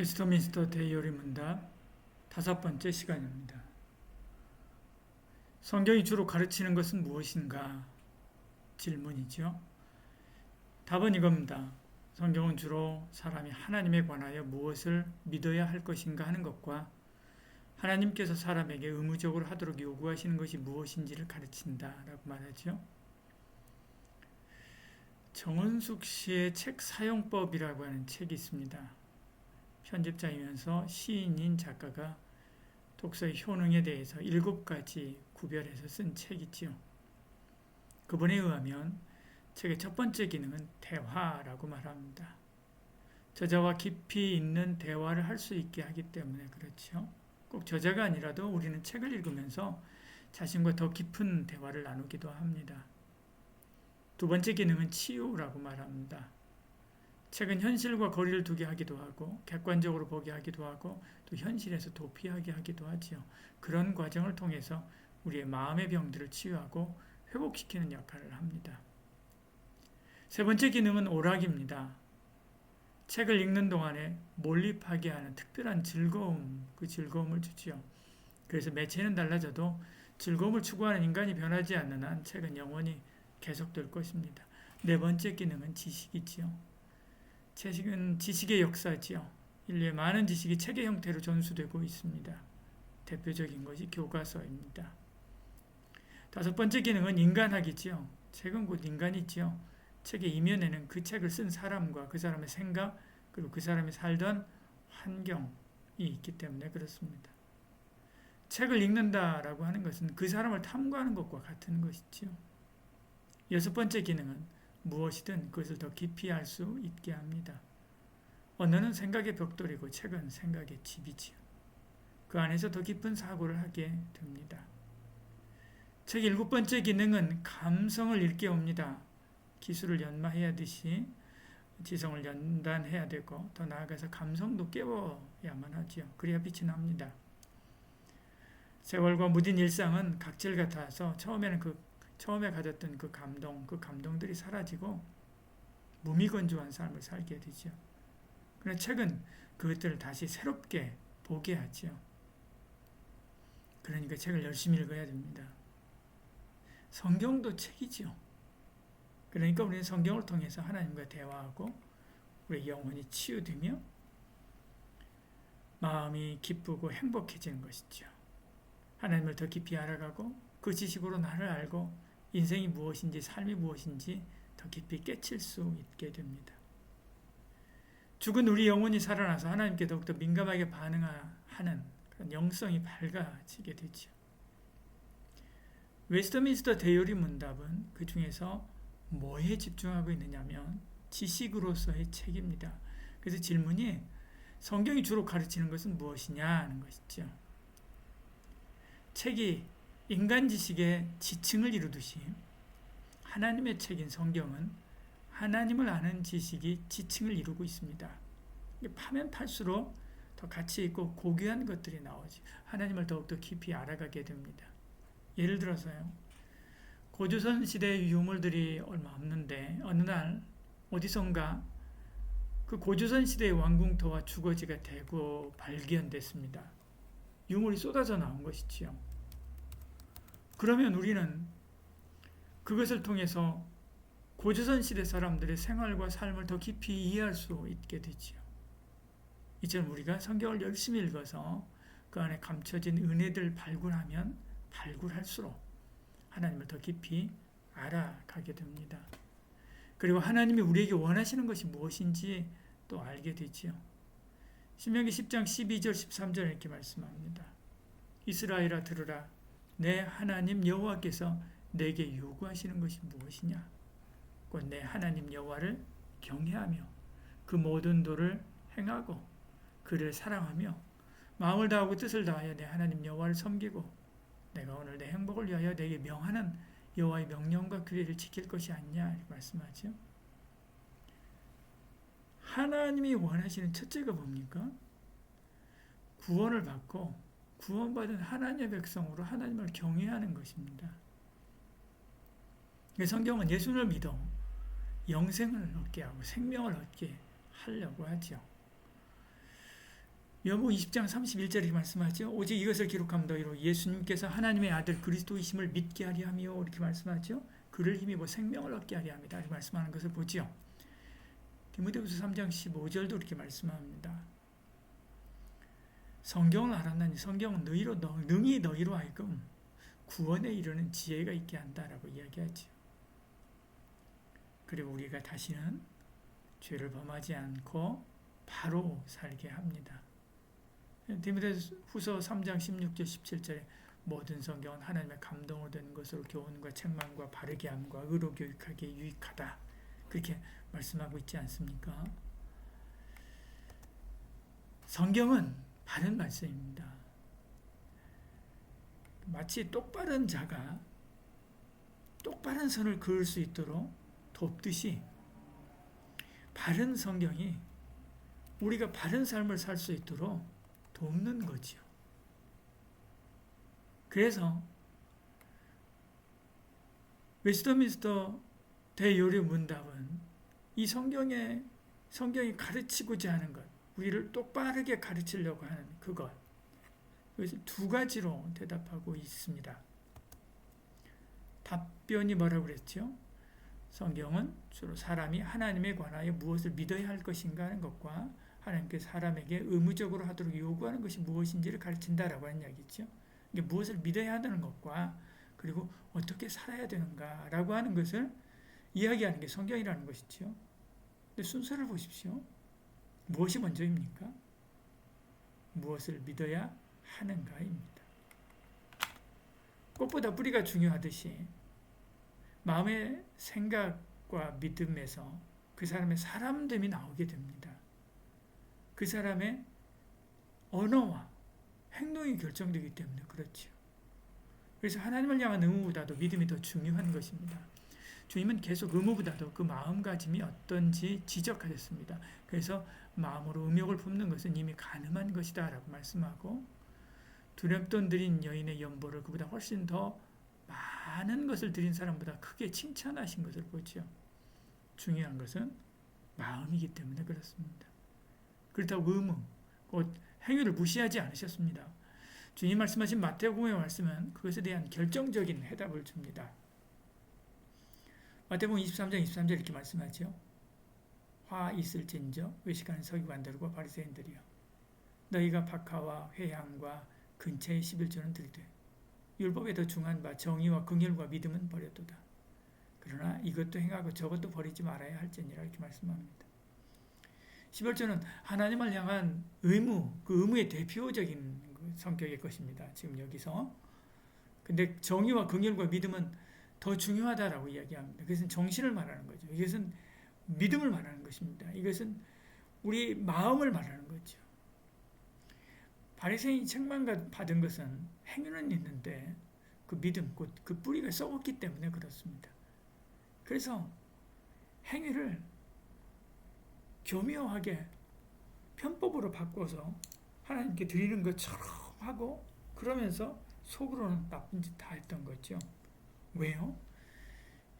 웨스트민스터 대요리 문답 5번째 시간입니다. 성경이 주로 가르치는 것은 무엇인가? 질문이죠. 답은 이겁니다. 성경은 주로 사람이 하나님에 관하여 무엇을 믿어야 할 것인가 하는 것과 하나님께서 사람에게 의무적으로 하도록 요구하시는 것이 무엇인지를 가르친다라고 말하죠. 정은숙 씨의 책 사용법이라고 하는 책이 있습니다. 편집자이면서 시인인 작가가 독서의 효능에 대해서 7가지 구별해서 쓴 책이지요. 그분에 의하면 책의 첫 번째 기능은 대화라고 말합니다. 저자와 깊이 있는 대화를 할 수 있게 하기 때문에 그렇죠. 꼭 저자가 아니라도 우리는 책을 읽으면서 자신과 더 깊은 대화를 나누기도 합니다. 두 번째 기능은 치유라고 말합니다. 책은 현실과 거리를 두게 하기도 하고 객관적으로 보게 하기도 하고 또 현실에서 도피하게 하기도 하지요. 그런 과정을 통해서 우리의 마음의 병들을 치유하고 회복시키는 역할을 합니다. 세 번째 기능은 오락입니다. 책을 읽는 동안에 몰입하게 하는 특별한 즐거움, 그 즐거움을 주지요. 그래서 매체는 달라져도 즐거움을 추구하는 인간이 변하지 않는 한 책은 영원히 계속될 것입니다. 네 번째 기능은 지식이지요. 책은 지식의 역사지요. 인류의 많은 지식이 책의 형태로 전수되고 있습니다. 대표적인 것이 교과서입니다. 다섯 번째 기능은 인간학이지요. 책은 곧 인간이지요. 책의 이면에는 그 책을 쓴 사람과 그 사람의 생각 그리고 그 사람이 살던 환경이 있기 때문에 그렇습니다. 책을 읽는다라고 하는 것은 그 사람을 탐구하는 것과 같은 것이지요. 여섯 번째 기능은 무엇이든 그것을 더 깊이 알 수 있게 합니다. 언어는 생각의 벽돌이고 책은 생각의 집이지요. 그 안에서 더 깊은 사고를 하게 됩니다. 책 7번째 기능은 감성을 일깨웁니다. 기술을 연마해야 하듯이 지성을 연단해야 되고 더 나아가서 감성도 깨워야만 하지요. 그래야 빛이 납니다. 세월과 무딘 일상은 각질 같아서 처음에 가졌던 그 감동들이 사라지고 무미건조한 삶을 살게 되죠. 그러나 책은 그것들을 다시 새롭게 보게 하죠. 그러니까 책을 열심히 읽어야 됩니다. 성경도 책이죠. 그러니까 우리는 성경을 통해서 하나님과 대화하고 우리 영혼이 치유되며 마음이 기쁘고 행복해지는 것이죠. 하나님을 더 깊이 알아가고 그 지식으로 나를 알고 인생이 무엇인지 삶이 무엇인지 더 깊이 깨칠 수 있게 됩니다. 죽은 우리 영혼이 살아나서 하나님께 더욱더 민감하게 반응하는 그런 영성이 밝아지게 되죠. 웨스트민스터 대요리 문답은 그 중에서 뭐에 집중하고 있느냐면 지식으로서의 책입니다. 그래서 질문이 성경이 주로 가르치는 것은 무엇이냐 하는 것이죠. 책이 인간 지식의 지층을 이루듯이 하나님의 책인 성경은 하나님을 아는 지식이 지층을 이루고 있습니다. 파면 팔수록 더 가치 있고 고귀한 것들이 나오지. 하나님을 더욱더 깊이 알아가게 됩니다. 예를 들어서요. 고조선 시대의 유물들이 얼마 없는데 어느 날 어디선가 그 고조선 시대의 왕궁터와 주거지가 대거 발견됐습니다. 유물이 쏟아져 나온 것이지요. 그러면 우리는 그것을 통해서 고조선 시대 사람들의 생활과 삶을 더 깊이 이해할 수 있게 되지요. 이처럼 우리가 성경을 열심히 읽어서 그 안에 감춰진 은혜들 발굴하면 발굴할수록 하나님을 더 깊이 알아가게 됩니다. 그리고 하나님이 우리에게 원하시는 것이 무엇인지 또 알게 되지요. 신명기 10장 12절 13절 이렇게 말씀합니다. 이스라엘아 들으라. 내 하나님 여호와께서 내게 요구하시는 것이 무엇이냐? 곧 내 하나님 여호와를 경외하며 그 모든 도를 행하고 그를 사랑하며 마음을 다하고 뜻을 다하여 내 하나님 여호와를 섬기고 내가 오늘 내 행복을 위하여 내게 명하는 여호와의 명령과 규례를 지킬 것이 아니냐 이렇게 말씀하죠. 하나님이 원하시는 첫째가 뭡니까? 구원을 받고 구원받은 하나님의 백성으로 하나님을 경외하는 것입니다. 성경은 예수를 믿어 영생을 얻게 하고 생명을 얻게 하려고 하죠. 요한복음 20장 31절에 말씀하죠. 오직 이것을 기록함 너희로 예수님께서 하나님의 아들 그리스도이심을 믿게 하려 하며 이렇게 말씀하죠. 그를 힘입어 생명을 얻게 하려 합니다. 이렇게 말씀하는 것을 보지요. 디모데후서 3장 15절도 이렇게 말씀합니다. 성경을 알았나니 성경은 능히 너희로 하여금 구원에 이르는 지혜가 있게 한다라고 이야기하죠. 그리고 우리가 다시는 죄를 범하지 않고 바로 살게 합니다. 디모데후서 3장 16절 17절에 모든 성경은 하나님의 감동으로 된 것으로 교훈과 책망과 바르게 함과 의로 교육하기에 유익하다. 그렇게 말씀하고 있지 않습니까? 성경은 바른 말씀입니다. 마치 똑바른 자가 똑바른 선을 그을 수 있도록 돕듯이 바른 성경이 우리가 바른 삶을 살 수 있도록 돕는 거죠. 그래서 웨스트민스터 대요리 문답은 이 성경이 가르치고자 하는 것, 우리를 똑바르게 가르치려고 하는 그것, 그것을 두 가지로 대답하고 있습니다. 답변이 뭐라고 그랬죠? 성경은 주로 사람이 하나님에 관하여 무엇을 믿어야 할 것인가 하는 것과 하나님께서 사람에게 의무적으로 하도록 요구하는 것이 무엇인지를 가르친다라고 하는 이야기죠. 이게 무엇을 믿어야 하는 것과 그리고 어떻게 살아야 되는가라고 하는 것을 이야기하는 게 성경이라는 것이죠. 근데 순서를 보십시오. 무엇이 먼저입니까? 무엇을 믿어야 하는가입니다. 꽃보다 뿌리가 중요하듯이 마음의 생각과 믿음에서 그 사람의 사람됨이 나오게 됩니다. 그 사람의 언어와 행동이 결정되기 때문에 그렇죠. 그래서 하나님을 향한 의무보다도 믿음이 더 중요한 것입니다. 주님은 계속 의무보다도 그 마음가짐이 어떤지 지적하셨습니다. 그래서 마음으로 음욕을 품는 것은 이미 가늠한 것이다 라고 말씀하고 두렵돈 드린 여인의 연보를 그보다 훨씬 더 많은 것을 드린 사람보다 크게 칭찬하신 것을 보죠. 중요한 것은 마음이기 때문에 그렇습니다. 그렇다고 의무, 곧 행위를 무시하지 않으셨습니다. 주님 말씀하신 마태복음의 말씀은 그것에 대한 결정적인 해답을 줍니다. 마태복음 23장 23절 이렇게 말씀하죠. 화 있을진저 외식하는 서기관들과 바리새인들이여 너희가 박하와 회향과 근처의 11조는 들되 율법에 더 중한 바 정의와 긍휼과 믿음은 버렸도다. 그러나 이것도 행하고 저것도 버리지 말아야 할지니라 이렇게 말씀합니다. 11조는 하나님을 향한 의무, 그 의무의 대표적인 성격의 것입니다. 지금 여기서. 근데 정의와 긍휼과 믿음은 더 중요하다라고 이야기합니다. 그것은 정신을 말하는 거죠. 이것은 믿음을 말하는 것입니다. 이것은 우리 마음을 말하는 거죠. 바리새인이 책망받은 것은 행위는 있는데 그 믿음, 곧 그 뿌리가 썩었기 때문에 그렇습니다. 그래서 행위를 교묘하게 편법으로 바꿔서 하나님께 드리는 것처럼 하고 그러면서 속으로는 나쁜 짓 다 했던 거죠. 왜요?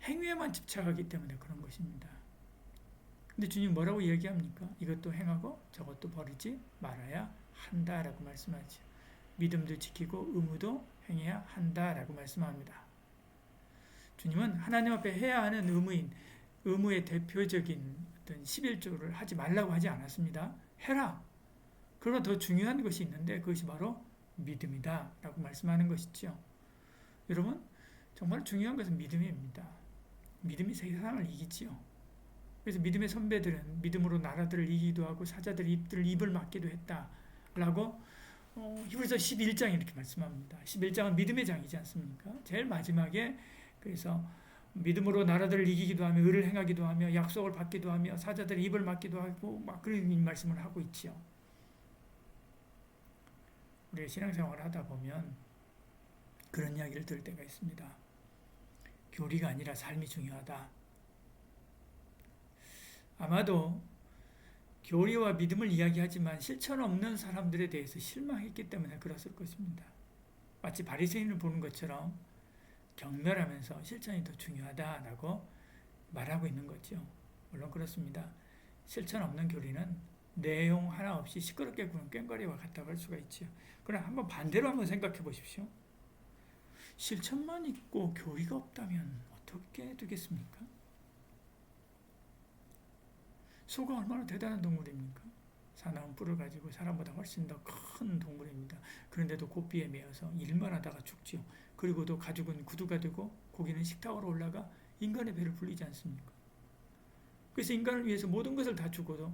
행위에만 집착하기 때문에 그런 것입니다. 근데 주님 뭐라고 얘기합니까? 이것도 행하고 저것도 버리지 말아야 한다라고 말씀하죠. 믿음도 지키고 의무도 행해야 한다라고 말씀합니다. 주님은 하나님 앞에 해야 하는 의무의 대표적인 어떤 11조를 하지 말라고 하지 않았습니다. 해라. 그러나 더 중요한 것이 있는데 그것이 바로 믿음이다 라고 말씀하는 것이죠. 여러분 정말 중요한 것은 믿음입니다. 믿음이 세상을 이기지요. 그래서 믿음의 선배들은 믿음으로 나라들을 이기기도 하고 사자들의 입을 막기도 했다라고 히브리서 11장 이렇게 말씀합니다. 11장은 믿음의 장이지 않습니까? 제일 마지막에 그래서 믿음으로 나라들을 이기기도 하며 의를 행하기도 하며 약속을 받기도 하며 사자들의 입을 막기도 하고 막 그런 말씀을 하고 있지요. 우리가 신앙생활을 하다 보면 그런 이야기를 들을 때가 있습니다. 교리가 아니라 삶이 중요하다. 아마도 교리와 믿음을 이야기하지만 실천 없는 사람들에 대해서 실망했기 때문에 그랬을 것입니다. 마치 바리새인을 보는 것처럼 경멸하면서 실천이 더 중요하다라고 말하고 있는 거죠. 물론 그렇습니다. 실천 없는 교리는 내용 하나 없이 시끄럽게 구는 꽹과리와 같다고 할 수가 있죠. 그러나 한번 반대로 한번 생각해 보십시오. 실천만 있고 교리가 없다면 어떻게 되겠습니까? 소가 얼마나 대단한 동물입니까? 사나운 뿔을 가지고 사람보다 훨씬 더 큰 동물입니다. 그런데도 고삐에 매여서 일만 하다가 죽지요. 그리고도 가죽은 구두가 되고 고기는 식탁으로 올라가 인간의 배를 불리지 않습니까? 그래서 인간을 위해서 모든 것을 다 주고도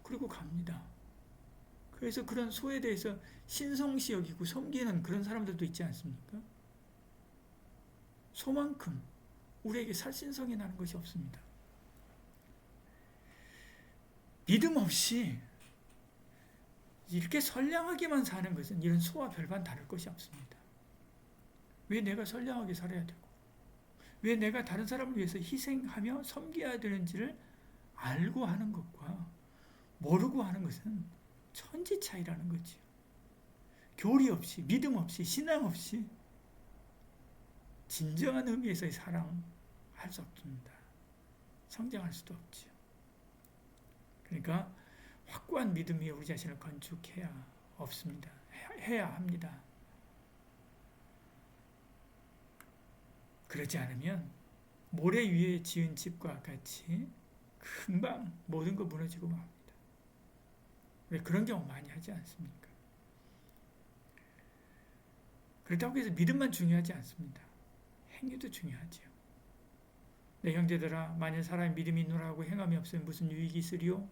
그리고 갑니다. 그래서 그런 소에 대해서 신성시 여기고 섬기는 그런 사람들도 있지 않습니까? 소만큼 우리에게 살신성이 나는 것이 없습니다. 믿음 없이 이렇게 선량하게만 사는 것은 이런 소와 별반 다를 것이 없습니다. 왜 내가 선량하게 살아야 되고 왜 내가 다른 사람을 위해서 희생하며 섬겨야 되는지를 알고 하는 것과 모르고 하는 것은 천지 차이라는 거지요. 교리 없이 믿음 없이 신앙 없이 진정한 의미에서의 사랑할 수 없습니다. 성장할 수도 없지요. 그러니까 확고한 믿음이 우리 자신을 건축해야 없습니다. 해야 합니다. 그렇지 않으면 모래 위에 지은 집과 같이 금방 모든 거 무너지고 맙니다. 왜 그런 경우 많이 하지 않습니까? 그렇다고 해서 믿음만 중요하지 않습니다. 행위도 중요하지요. 내 형제들아 만일 사람이 믿음이 있노라 하고 행함이 없으면 무슨 유익이 있으리요?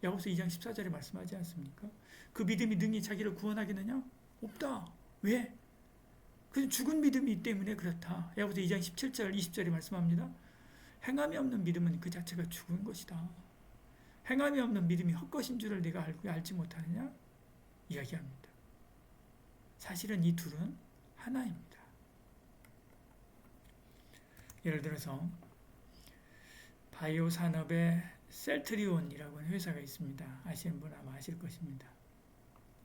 야고보서 2장 14절에 말씀하지 않습니까? 그 믿음이 능히 자기를 구원하겠느냐? 없다. 왜? 그냥 죽은 믿음이 있기 때문에 그렇다. 야고보서 2장 17절 20절에 말씀합니다. 행함이 없는 믿음은 그 자체가 죽은 것이다. 행함이 없는 믿음이 헛것인 줄을 내가 알지 못하느냐? 이야기합니다. 사실은 이 둘은 하나입니다. 예를 들어서 바이오 산업의 셀트리온이라고 하는 회사가 있습니다. 아시는 분 아마 아실 것입니다.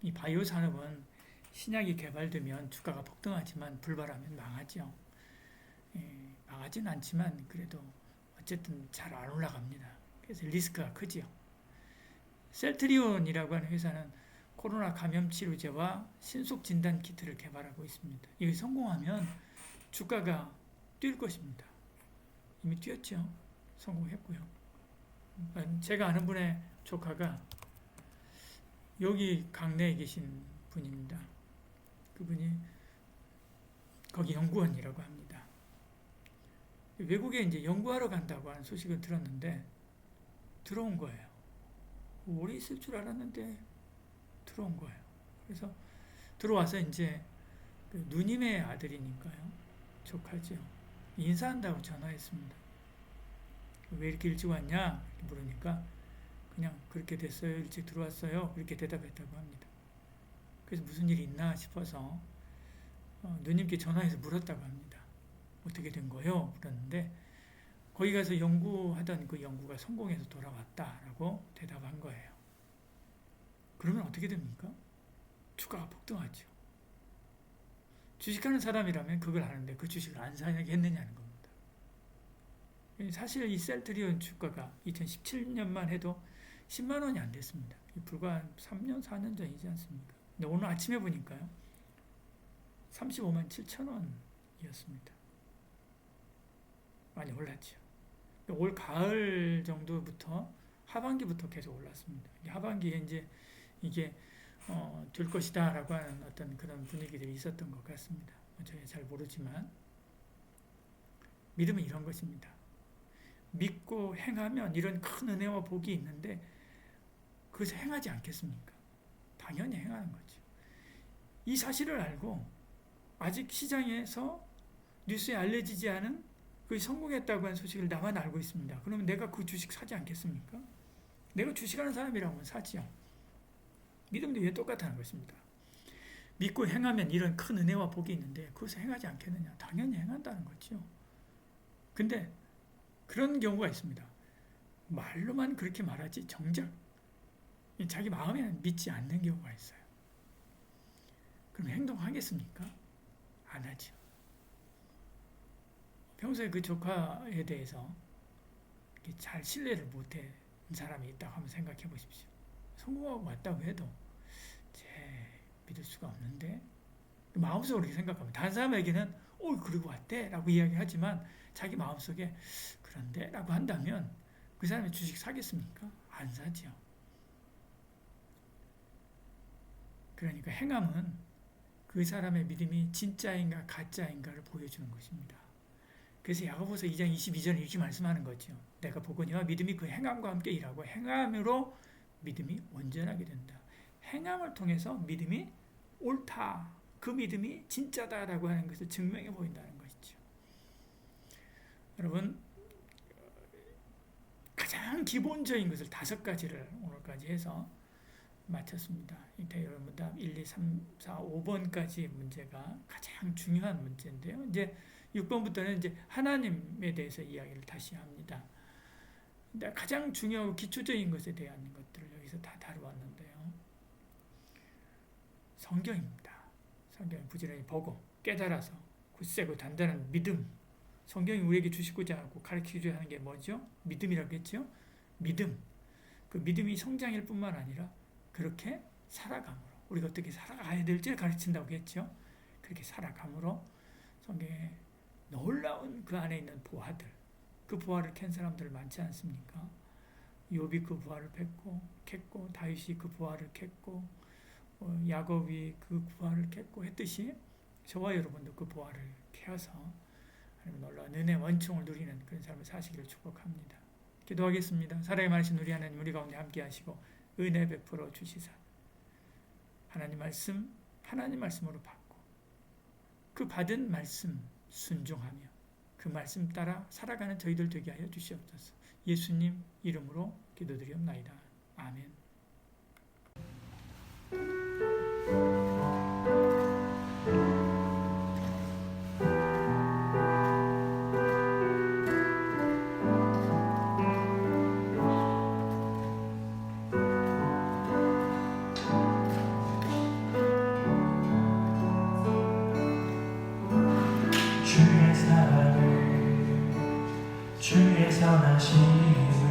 이 바이오 산업은 신약이 개발되면 주가가 폭등하지만 불발하면 망하죠. 망하진 않지만 그래도 어쨌든 잘 안 올라갑니다. 그래서 리스크가 크지요. 셀트리온이라고 하는 회사는 코로나 감염 치료제와 신속 진단 키트를 개발하고 있습니다. 이게 성공하면 주가가 뛸 것입니다. 이미 뛰었죠. 성공했고요. 제가 아는 분의 조카가 여기 강내에 계신 분입니다. 그분이 거기 연구원이라고 합니다. 외국에 이제 연구하러 간다고 하는 소식을 들었는데 들어온 거예요. 오래 있을 줄 알았는데 들어온 거예요. 그래서 들어와서 이제 그 누님의 아들이니까요. 조카죠. 인사한다고 전화했습니다. 왜 이렇게 일찍 왔냐? 이렇게 물으니까 그냥 그렇게 됐어요. 일찍 들어왔어요. 그렇게 대답했다고 합니다. 그래서 무슨 일이 있나 싶어서 누님께 전화해서 물었다고 합니다. 어떻게 된 거요? 물었는데 거기 가서 연구하던 그 연구가 성공해서 돌아왔다라고 대답한 거예요. 그러면 어떻게 됩니까? 주가가 폭등하죠. 주식하는 사람이라면 그걸 아는데 그 주식을 안 사야겠느냐는 겁니다. 사실 이 셀트리온 주가가 2017년만 해도 10만 원이 안 됐습니다. 불과 3년, 4년 전이지 않습니까? 근데 오늘 아침에 보니까요. 35만 7천 원이었습니다. 많이 올랐죠. 올 가을 정도부터 하반기부터 계속 올랐습니다. 하반기에 이제 이게 될 것이다라고 하는 어떤 그런 분위기들이 있었던 것 같습니다. 저희 잘 모르지만 믿음은 이런 것입니다. 믿고 행하면 이런 큰 은혜와 복이 있는데 그것을 행하지 않겠습니까? 당연히 행하는 거죠. 이 사실을 알고 아직 시장에서 뉴스에 알려지지 않은 그 성공했다고 하는 소식을 나만 알고 있습니다. 그러면 내가 그 주식 사지 않겠습니까? 내가 주식하는 사람이라면 사지요. 믿음도 왜 똑같다는 것입니다. 믿고 행하면 이런 큰 은혜와 복이 있는데 그것을 행하지 않겠느냐? 당연히 행한다는 거죠. 근데 그런 경우가 있습니다. 말로만 그렇게 말하지 정작 자기 마음에는 믿지 않는 경우가 있어요. 그럼 행동하겠습니까? 안 하죠. 평소에 그 조카에 대해서 잘 신뢰를 못한 사람이 있다고 한번 생각해 보십시오. 성공하고 왔다고 해도 믿을 수가 없는데 마음속으로 그렇게 생각하면 다른 사람에게는 그리고 왔대 라고 이야기하지만 자기 마음속에 그런데 라고 한다면 그 사람의 주식 사겠습니까? 안 사죠. 그러니까 행함은 그 사람의 믿음이 진짜인가 가짜인가를 보여주는 것입니다. 그래서 야고보서 2장 22절에 이렇게 말씀하는 거죠. 내가 보거니와 믿음이 그 행함과 함께 일하고 행함으로 믿음이 온전하게 된다. 행함을 통해서 믿음이 옳다. 그 믿음이 진짜다라고 하는 것을 증명해 보인다는 것이죠. 여러분, 가장 기본적인 것을 5가지를 오늘까지 해서 마쳤습니다. 이때 여러분 답 1, 2, 3, 4, 5번까지 문제가 가장 중요한 문제인데요. 이제 6번부터는 이제 하나님에 대해서 이야기를 다시 합니다. 근데 가장 중요하고 기초적인 것에 대한 것들을 여기서 다 다루었는데요. 성경입니다. 성경을 부지런히 보고 깨달아서 굳세고 단단한 믿음. 성경이 우리에게 주시고자 하고 가르치고자 하는 게 뭐죠? 믿음이라고 했죠? 믿음. 그 믿음이 성장일 뿐만 아니라 그렇게 살아감으로 우리가 어떻게 살아가야 될지를 가르친다고 했죠? 그렇게 살아감으로 성경에 놀라운 그 안에 있는 보화들, 그 보화를 캔 사람들 많지 않습니까? 욥이 그 보화를 캤고 다윗이 그 보화를 캤고 야곱이 그 보화를 캤고 했듯이 저와 여러분도 그 보화를 캐어서 하나님 놀라운 은혜 원총을 누리는 그런 삶을 사시기를 축복합니다. 기도하겠습니다. 살아계 많으신 우리 하나님 우리 가운데 함께 하시고 은혜 베풀어 주시사 하나님 말씀으로 받고 그 받은 말씀 순종하며 그 말씀 따라 살아가는 저희들 되게 하여 주시옵소서. 예수님 이름으로 기도드리옵나이다. 아멘. 주의 선하심을